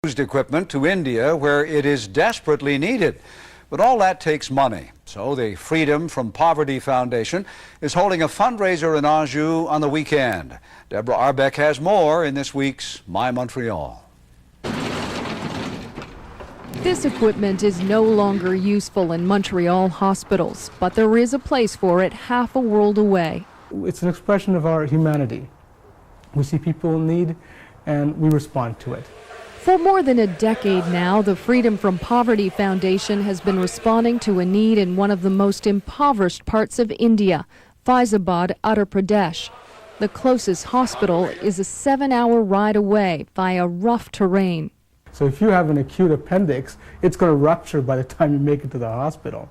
used equipment to India where it is desperately needed. But all that takes money. So the Freedom from Poverty Foundation is holding a fundraiser in Anjou on the weekend. Deborah Arbeck has more in this week's My Montreal. This equipment is no longer useful in Montreal hospitals, but there is a place for it half a world away. It's an expression of our humanity. We see people in need and we respond to it. For more than a decade now, the Freedom from Poverty Foundation has been responding to a need in one of the most impoverished parts of India, Faizabad, Uttar Pradesh. The closest hospital is a 7-hour ride away via rough terrain. So if you have an acute appendix, it's going to rupture by the time you make it to the hospital.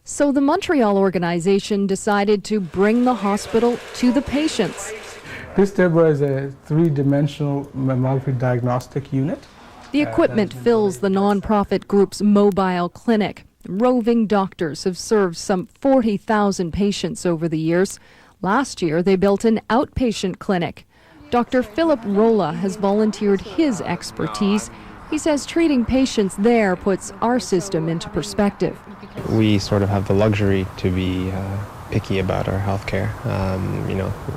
So the Montreal organization decided to bring the hospital to the patients. This, Deborah, is a 3-dimensional mammography diagnostic unit. The equipment fills the nonprofit group's mobile clinic. Roving doctors have served some 40,000 patients over the years. Last year, they built an outpatient clinic. Dr. Philip Rolla has volunteered his expertise. He says treating patients there puts our system into perspective. We sort of have the luxury to be picky about our health care.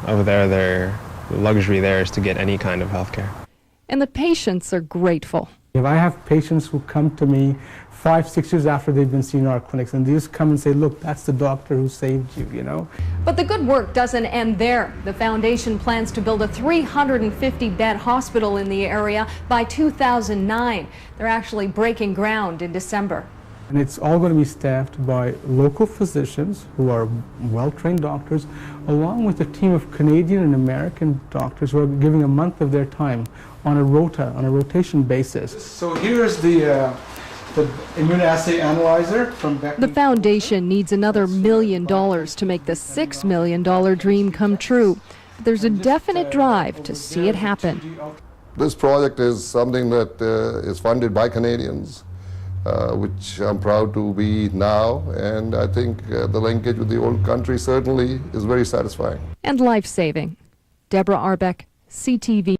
Over there, the luxury there is to get any kind of health care. And the patients are grateful. If I have patients who come to me 5-6 years after they've been seen in our clinics, and they just come and say, look, that's the doctor who saved you, you know. But the good work doesn't end there. The foundation plans to build a 350-bed hospital in the area by 2009. They're actually breaking ground in December. And it's all going to be staffed by local physicians who are well-trained doctors, along with a team of Canadian and American doctors who are giving a month of their time on a rotation basis. So here's the immunoassay analyzer from Beck. The foundation needs another $1 million to make the $6 million dream come true. There's a definite drive to see it happen. This project is something that is funded by Canadians, which I'm proud to be now, and I think the linkage with the old country certainly is very satisfying. And life-saving. Deborah Arbeck, CTV.